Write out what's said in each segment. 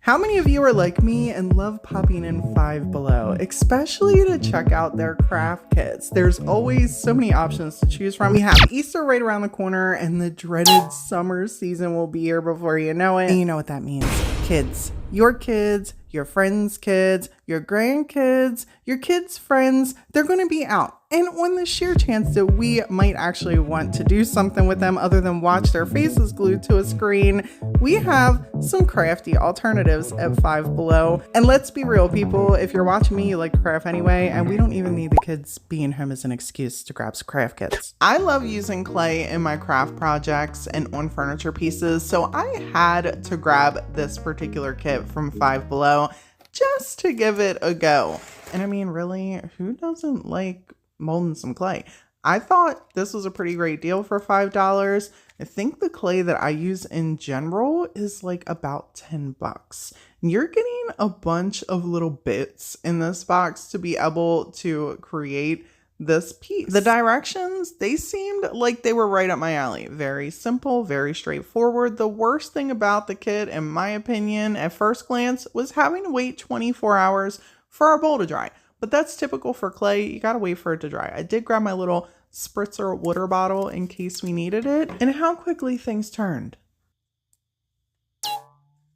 How many of you are like me and love popping in Five Below, especially to check out their craft kits? There's always so many options to choose from. We have Easter right around the corner and the dreaded summer season will be here before you know it. And you know what that means. Kids. Your kids, your friends' kids, your grandkids, your kids' friends, they're going to be out. And on the sheer chance that we might actually want to do something with them other than watch their faces glued to a screen, we have some crafty alternatives at Five Below. And let's be real, people, if you're watching me, you like to craft anyway, and we don't even need the kids being home as an excuse to grab some craft kits. I love using clay in my craft projects and on furniture pieces, so I had to grab this particular kit from Five Below just to give it a go. And I mean, really, who doesn't like molding some clay? I thought this was a pretty great deal for $5. I think the clay that I use in general is like about 10 bucks. You're getting a bunch of little bits in this box to be able to create this piece. The directions, they seemed like they were right up my alley. Very simple, very straightforward. The worst thing about the kit, in my opinion, at first glance, was having to wait 24 hours for our bowl to dry. But that's typical for clay. You gotta wait for it to dry. I did grab my little spritzer water bottle in case we needed it. And how quickly things turned.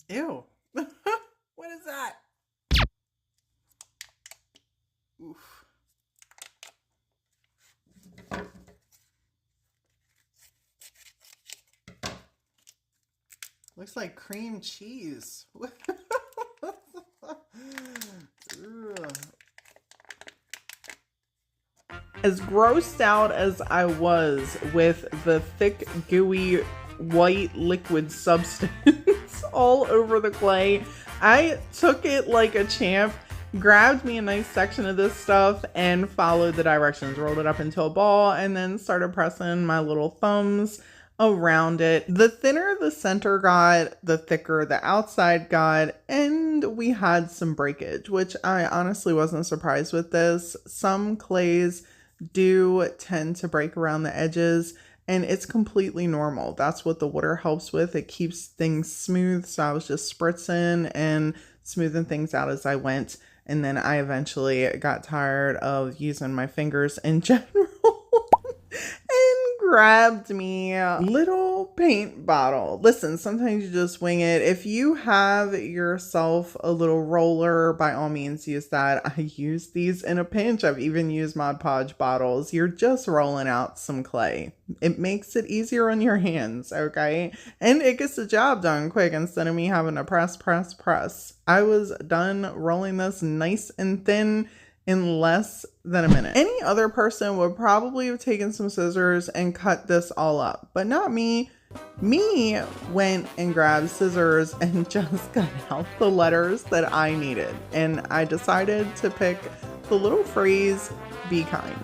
Ew. What is that? Oof. Looks like cream cheese. As grossed out as I was with the thick, gooey, white liquid substance all over the clay, I took it like a champ, grabbed me a nice section of this stuff, and followed the directions. Rolled it up into a ball, and then started pressing my little thumbs around it. The thinner the center got, the thicker the outside got, and we had some breakage, which I honestly wasn't surprised with this. Some clays do tend to break around the edges, and it's completely normal. That's what the water helps with. It keeps things smooth, so I was just spritzing and smoothing things out as I went, and then I eventually got tired of using my fingers in general and grabbed me a little paint bottle. Listen, sometimes you just wing it. If you have yourself a little roller, by all means use that. I use these in a pinch. I've even used Mod Podge bottles. You're just rolling out some clay. It makes it easier on your hands, okay? And it gets the job done quick instead of me having to press. I was done rolling this nice and thin in less than a minute. Any other person would probably have taken some scissors and cut this all up, but not me. Me went and grabbed scissors and just cut out the letters that I needed. And I decided to pick the little phrase, "Be kind."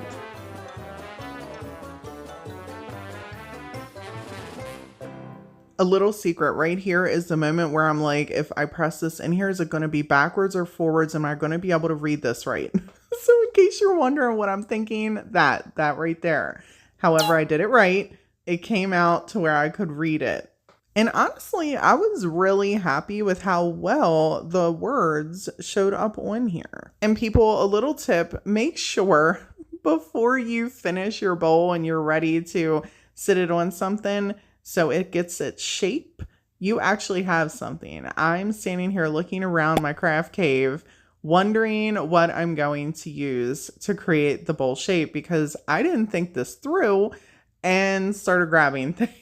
A little secret right here is the moment where I'm like, if I press this in here, is it going to be backwards or forwards? Am I going to be able to read this right? So in case you're wondering what I'm thinking, that right there. However, I did it right. It came out to where I could read it. And honestly, I was really happy with how well the words showed up on here. And people, a little tip, make sure before you finish your bowl and you're ready to sit it on something, so it gets its shape, you actually have something. I'm standing here looking around my craft cave, wondering what I'm going to use to create the bowl shape, because I didn't think this through and started grabbing things.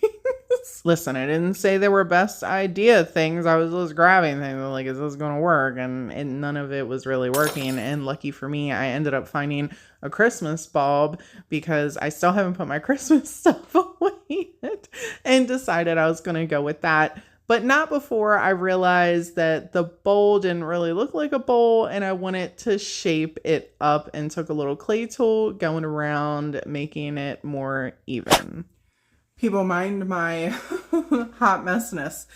Listen, I didn't say they were best idea things. I was just grabbing things like, is this going to work? And none of it was really working. And lucky for me, I ended up finding a Christmas bulb because I still haven't put my Christmas stuff away yet, and decided I was going to go with that. But not before I realized that the bowl didn't really look like a bowl, and I wanted to shape it up and took a little clay tool going around making it more even. People, mind my hot messness.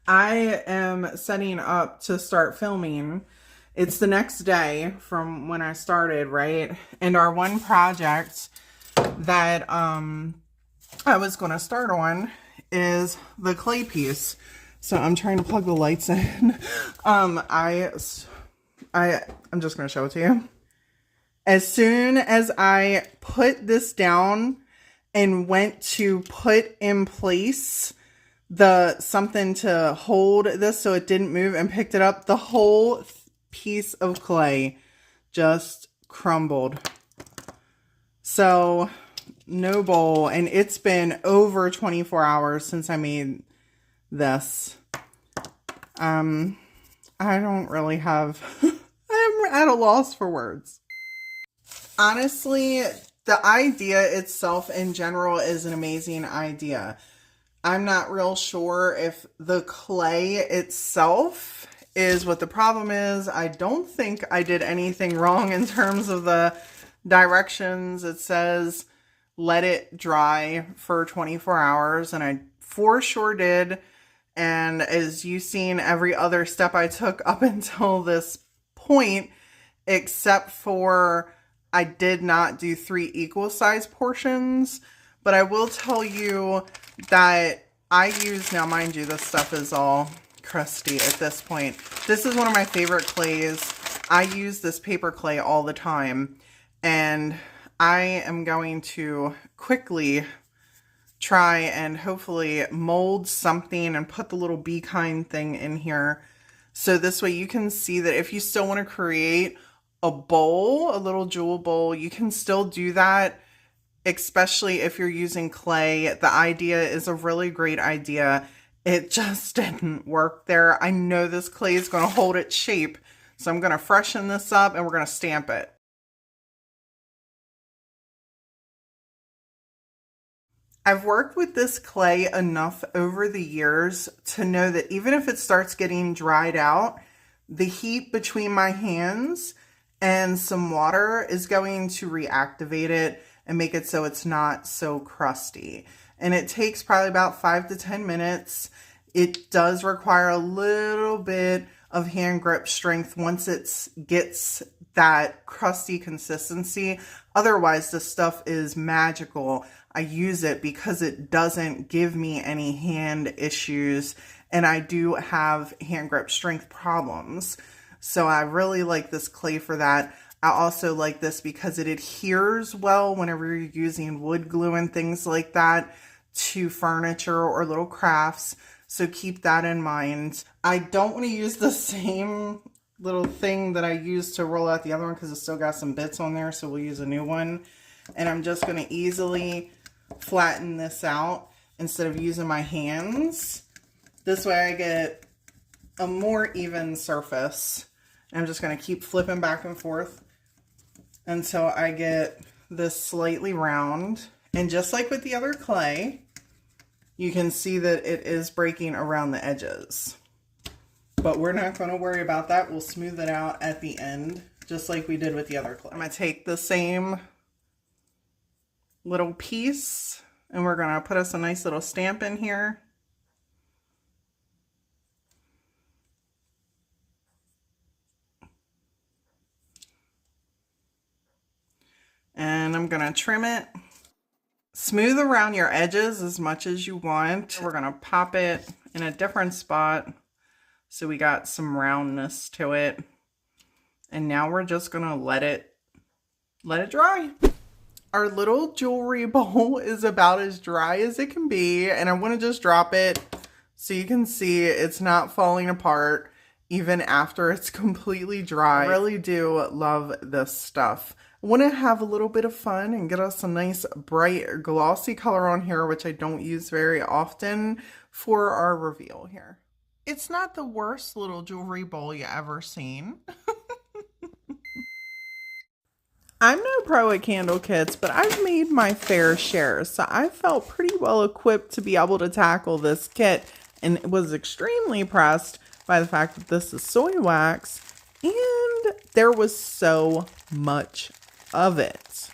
I am setting up to start filming. It's the next day from when I started, right? And our one project that I was going to start on is the clay piece So I'm trying to plug the lights in. I'm just going to show it to you. As soon as I put this down and went to put in place something to hold this so it didn't move and picked it up, the whole piece of clay just crumbled. So no bowl, and it's been over 24 hours since I made this. I don't really have, I'm at a loss for words. Honestly, the idea itself in general is an amazing idea. I'm not real sure if the clay itself is what the problem is. I don't think I did anything wrong in terms of the directions. It says let it dry for 24 hours, and I for sure did. And as you've seen, every other step I took up until this point, except for I did not do 3 equal size portions. But I will tell you that I use, now mind you, this stuff is all crusty at this point. This is one of my favorite clays. I use this paper clay all the time. And I am going to quickly try and hopefully mold something and put the little be kind thing in here. So this way you can see that if you still want to create a bowl, a little jewel bowl, you can still do that, especially if you're using clay. The idea is a really great idea. It just didn't work there. I know this clay is going to hold its shape, so I'm going to freshen this up and we're going to stamp it. I've worked with this clay enough over the years to know that even if it starts getting dried out, the heat between my hands and some water is going to reactivate it and make it so it's not so crusty. And it takes probably about 5 to 10 minutes. It does require a little bit of hand grip strength once it gets that crusty consistency. Otherwise, this stuff is magical. I use it because it doesn't give me any hand issues, and I do have hand grip strength problems. So I really like this clay for that. I also like this because it adheres well whenever you're using wood glue and things like that to furniture or little crafts. So keep that in mind. I don't want to use the same little thing that I used to roll out the other one because it's still got some bits on there. So we'll use a new one. And I'm just going to easily flatten this out instead of using my hands. This way I get a more even surface. I'm just going to keep flipping back and forth until I get this slightly round. And just like with the other clay, you can see that it is breaking around the edges. But we're not going to worry about that. We'll smooth it out at the end, just like we did with the other clay. I'm going to take the same little piece and we're going to put us a nice little stamp in here. And I'm going to trim it. Smooth around your edges as much as you want. We're going to pop it in a different spot so we got some roundness to it. And now we're just going to let it dry. Our little jewelry bowl is about as dry as it can be, and I want to just drop it so you can see it's not falling apart even after it's completely dry. I really do love this stuff. I want to have a little bit of fun and get us a nice bright glossy color on here, which I don't use very often for our reveal here. It's not the worst little jewelry bowl you ever seen. I'm no pro at candle kits, but I've made my fair share, so I felt pretty well equipped to be able to tackle this kit, and was extremely impressed by the fact that this is soy wax, and there was so much of it.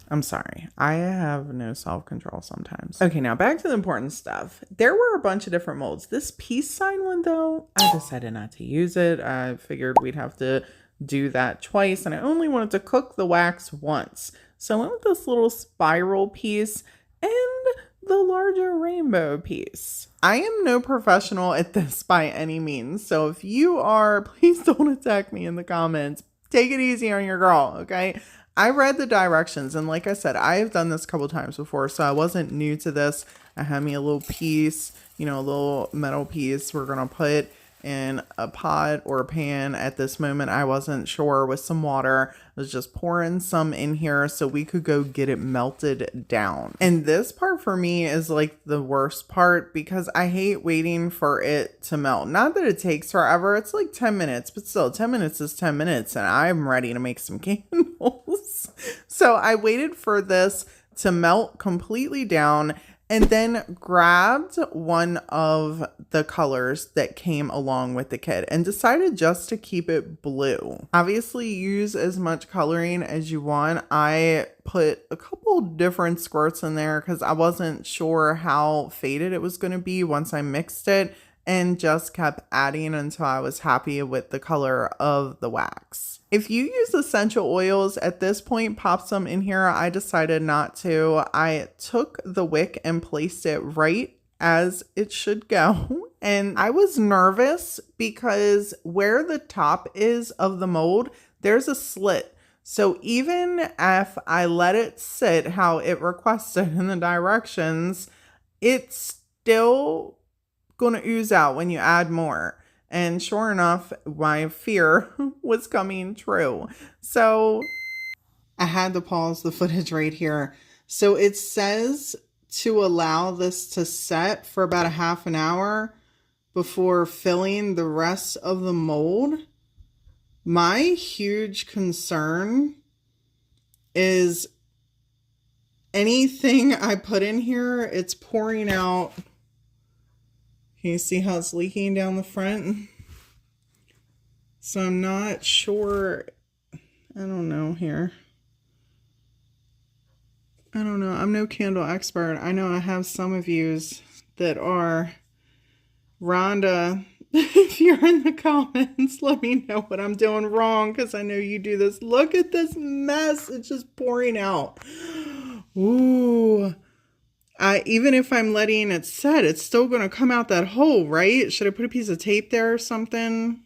I'm sorry, I have no self-control sometimes. Okay, now back to the important stuff. There were a bunch of different molds. This peace sign one though, I decided not to use it. I figured we'd have to do that twice, and I only wanted to cook the wax once. So I went with this little spiral piece, and the larger rainbow piece. I am no professional at this by any means, so if you are, please don't attack me in the comments. Take it easy on your girl, okay? I read the directions, and like I said, I have done this a couple times before, so I wasn't new to this. I had me a little piece, you know, a little metal piece we're gonna put in a pot or a pan. At this moment, I wasn't sure, with some water. I was just pouring some in here so we could go get it melted down. And this part for me is like the worst part because I hate waiting for it to melt. Not that it takes forever, it's like 10 minutes, but still 10 minutes is 10 minutes and I'm ready to make some candles. So I waited for this to melt completely down and then grabbed one of the colors that came along with the kit and decided just to keep it blue. Obviously, use as much coloring as you want. I put a couple different squirts in there because I wasn't sure how faded it was going to be once I mixed it, and just kept adding until I was happy with the color of the wax. If you use essential oils at this point, pop some in here. I decided not to. I took the wick and placed it right as it should go. And I was nervous because where the top is of the mold, there's a slit. So even if I let it sit how it requested in the directions, it's still going to ooze out when you add more. And sure enough, my fear was coming true. So I had to pause the footage right here. So it says to allow this to set for about a half an hour before filling the rest of the mold. My huge concern is anything I put in here, it's pouring out. Can you see how it's leaking down the front? So I'm not sure. I don't know here. I don't know. I'm no candle expert. I know I have some of yous that are. Rhonda, if you're in the comments, let me know what I'm doing wrong because I know you do this. Look at this mess. It's just pouring out. Ooh. Even if I'm letting it set, it's still going to come out that hole, right? Should I put a piece of tape there or something?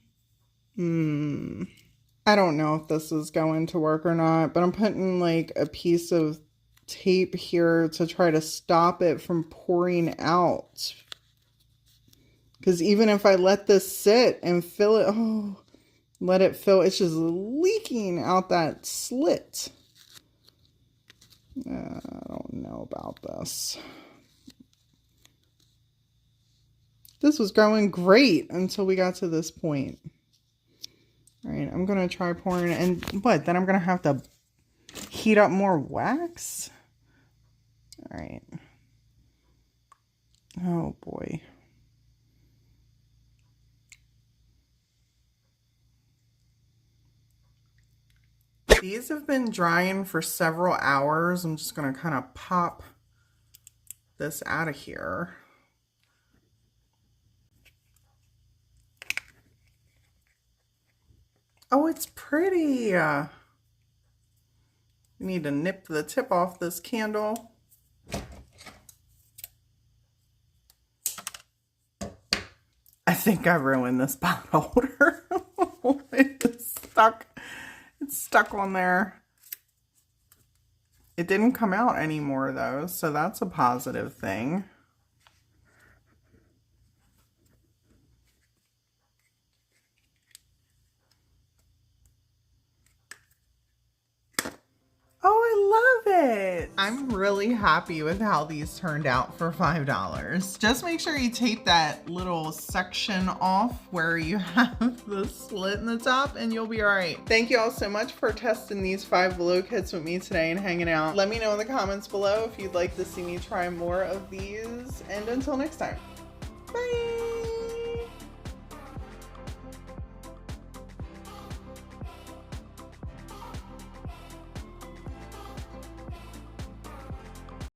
I don't know if this is going to work or not, but I'm putting like a piece of tape here to try to stop it from pouring out. Because even if I let this sit and fill it, let it fill, it's just leaking out that slit. I don't know about this. This was going great until we got to this point. All right, I'm going to try pouring it. And what? Then I'm going to have to heat up more wax? All right. Oh, boy. These have been drying for several hours. I'm just going to kind of pop this out of here. Oh, it's pretty. We need to nip the tip off this candle. I think I ruined this pot holder. It's stuck. It's stuck on there. It didn't come out anymore though, so that's a positive thing. Oh, I love it. I'm really happy with how these turned out for $5. Just make sure you tape that little section off where you have the slit in the top and you'll be all right. Thank you all so much for testing these 5 Below kits with me today and hanging out. Let me know in the comments below if you'd like to see me try more of these. And until next time, bye.